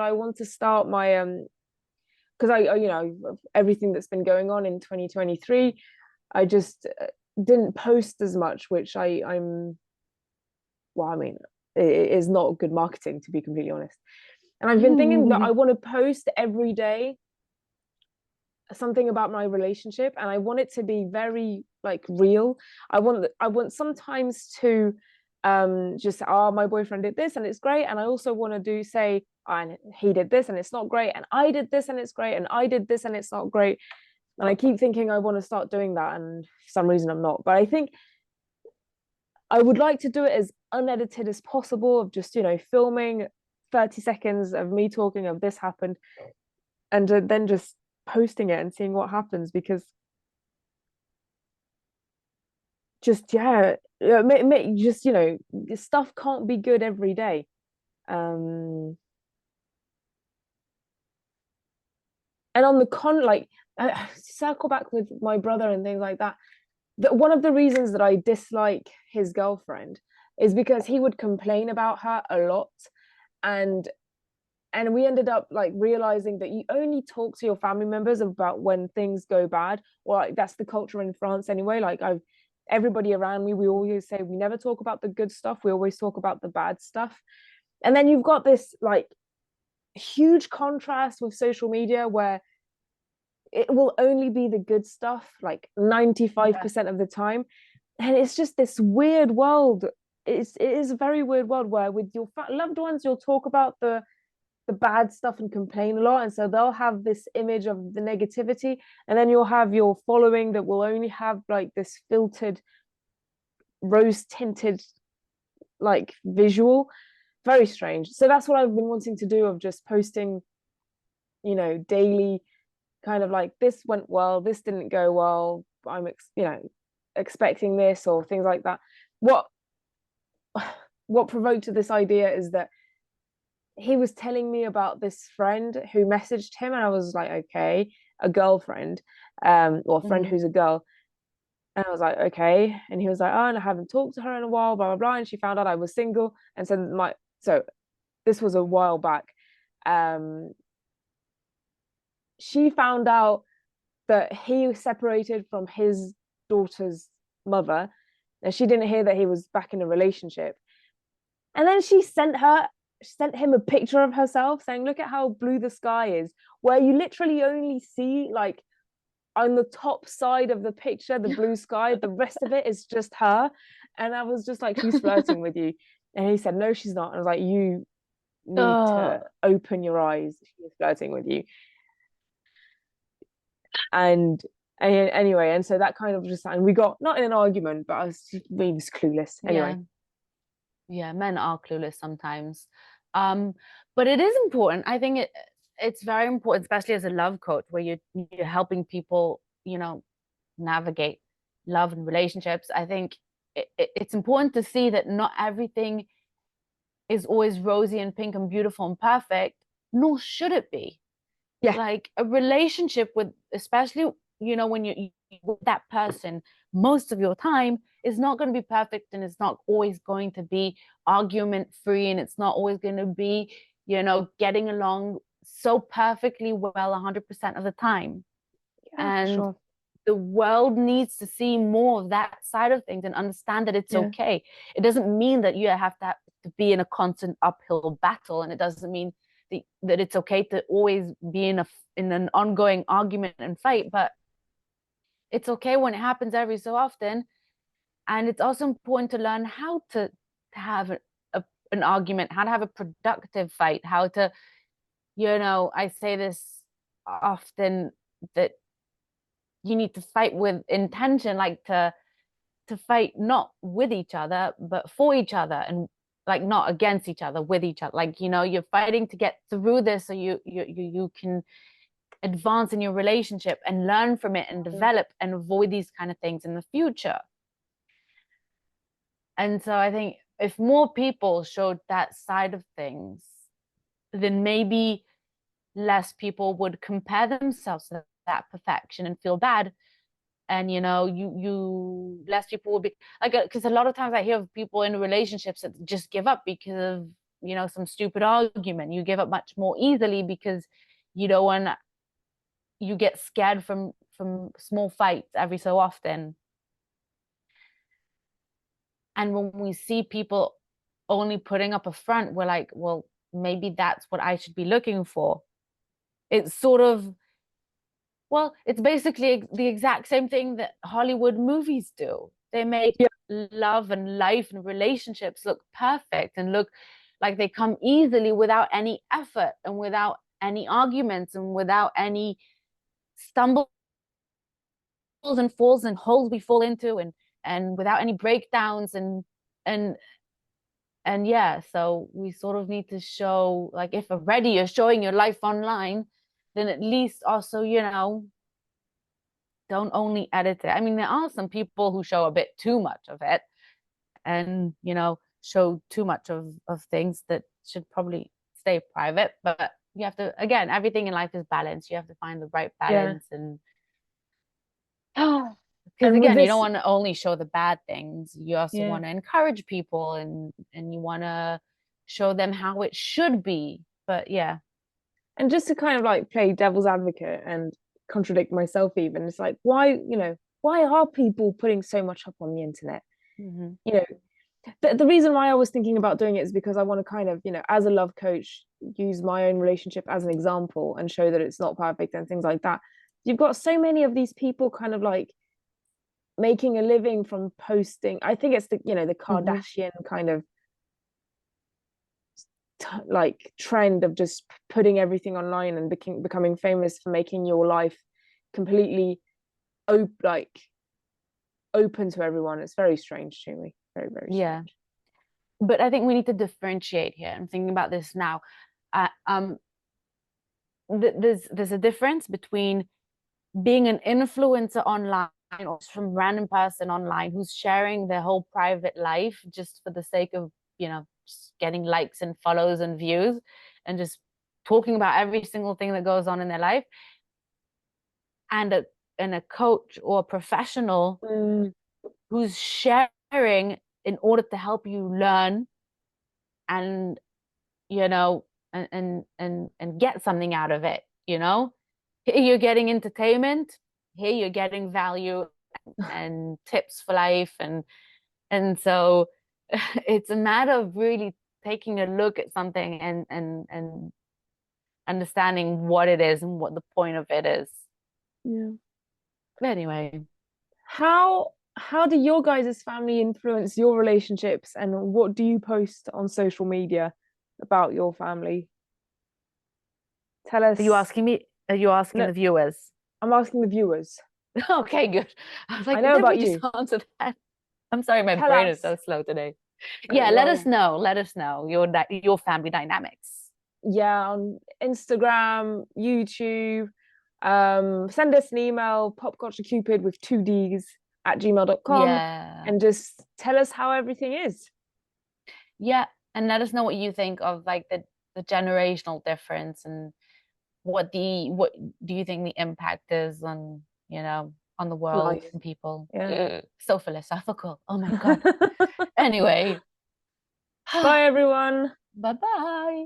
I want to start my because everything that's been going on in 2023, I just didn't post as much, which I'm well, I mean, it is not good marketing, to be completely honest. And I've been thinking that I want to post every day something about my relationship, and I want it to be very like real. I want sometimes to just, oh, my boyfriend did this and it's great, and I also want to do say, oh, and he did this and it's not great, and I did this and it's great, and I did this and it's not great. And I keep thinking I want to start doing that, and for some reason I'm not. But I think I would like to do it as unedited as possible, of just, filming 30 seconds of me talking of this happened, and then just posting it and seeing what happens. Because just, yeah, just, stuff can't be good every day. um and on the like, circle back with my brother and things like that, one of the reasons that I dislike his girlfriend is because he would complain about her a lot. And and we ended up like realizing that you only talk to your family members about when things go bad, or like that's the culture in France anyway. Like, I've everybody around me, we always say we never talk about the good stuff, we always talk about the bad stuff. And then you've got this like huge contrast with social media, where it will only be the good stuff like 95% of the time. And it's just this weird world. It is a very weird world, where with your loved ones you'll talk about the bad stuff and complain a lot, and so they'll have this image of the negativity, and then you'll have your following that will only have like this filtered, rose tinted like visual. Very strange. So that's what I've been wanting to do, of just posting, daily, kind of like, this went well, this didn't go well, I'm expecting this, or things like that. what what provoked this idea is that he was telling me about this friend who messaged him, and I was like, okay, a girlfriend, or a friend Mhm. who's a girl. And I was like, okay. And he was like, oh, and I haven't talked to her in a while, blah blah blah. And she found out I was single, and so this was a while back. um she found out that he separated from his daughter's mother, and she didn't hear that he was back in a relationship. And then she sent him a picture of herself saying, look at how blue the sky is, where you literally only see like on the top side of the picture the blue sky, the rest of it is just her. And I was just like, she's flirting with you. And he said, no, she's not. And I was like, you need Uh, to open your eyes, she's flirting with you. And anyway, and so that kind of just, and we got not in an argument, but we was clueless yeah, anyway. yeah, men are clueless sometimes. Um, but it is important. I think it's very important, especially as a love coach, where you're helping people, navigate love and relationships. I think it's important to see that not everything is always rosy and pink and beautiful and perfect, nor should it be. Yeah. Like a relationship with, especially, when you with that person most of your time, is not going to be perfect, and it's not always going to be argument free, and it's not always going to be, getting along so perfectly well 100% of the time. Yeah, for And sure. the world needs to see more of that side of things and understand that it's Yeah. okay. It doesn't mean that you have to be in a constant uphill battle, and it doesn't mean that it's okay to always be in an ongoing argument and fight, but it's okay when it happens every so often. And it's also important to learn how to have an argument, how to have a productive fight, how to, I say this often, that you need to fight with intention, like to fight not with each other but for each other, and like not against each other, with each other. Like, you're fighting to get through this so you can advance in your relationship and learn from it and develop and avoid these kind of things in the future. And so I think if more people showed that side of things, then maybe less people would compare themselves to that perfection and feel bad. And less people will be like, because a lot of times I hear of people in relationships that just give up because of some stupid argument. You give up much more easily because you don't want you get scared from small fights every so often. And when we see people only putting up a front, we're like, well, maybe that's what I should be looking for. It's sort of, well, it's basically the exact same thing that Hollywood movies do. They make Yeah. love and life and relationships look perfect and look like they come easily without any effort and without any arguments and without any stumbles and falls and holes we fall into, and without any breakdowns and and yeah, so we sort of need to show, like, if already you're showing your life online, then at least also, don't only edit it. I mean, there are some people who show a bit too much of it and, show too much of things that should probably stay private. But you have to, again, everything in life is balance. You have to find the right Yeah. balance. And because And with again, you don't this, want to only show the bad things. You also yeah. want to encourage people, and you want to show them how it should be. But yeah. And just to kind of like play devil's advocate and contradict myself, even, it's like, why are people putting so much up on the internet? Mm-hmm. You know, the reason why I was thinking about doing it is because I want to kind of, as a love coach, use my own relationship as an example and show that it's not perfect and things like that. You've got so many of these people kind of like making a living from posting. I think it's the Mm-hmm. Kardashian kind of like trend of just putting everything online and becoming famous for making your life completely like open to everyone. It's very strange to me. Very, very Yeah. strange. But I think we need to differentiate here. I'm thinking about this now. Uh, um, there's a difference between being an influencer online or some random person online who's sharing their whole private life just for the sake of, just getting likes and follows and views, and just talking about every single thing that goes on in their life, and a coach or a professional Mm, who's sharing in order to help you learn and, and get something out of it. Here you're getting entertainment, here you're getting value and tips for life, and so it's a matter of really taking a look at something and understanding what it is and what the point of it is. yeah. But anyway, How do your guys' family influence your relationships, and what do you post on social media about your family? Tell are you us. asking me? Are you asking No, the viewers? I'm asking the viewers. Okay, good. I was I like, know did we about just you. answer that? I'm sorry, my Tell brain is us. so slow today. Yeah, let us Well, know. Let us know your family dynamics. yeah, on Instagram, YouTube. Send us an email, popculturecupid with two D's at gmail.com, Yeah. and just tell us how everything is. Yeah, and let us know what you think of, like, the generational difference, and what do you think the impact is on, on the world Life. and people. Yeah. Ugh, so philosophical. Oh my God. Anyway, Bye, everyone. bye bye.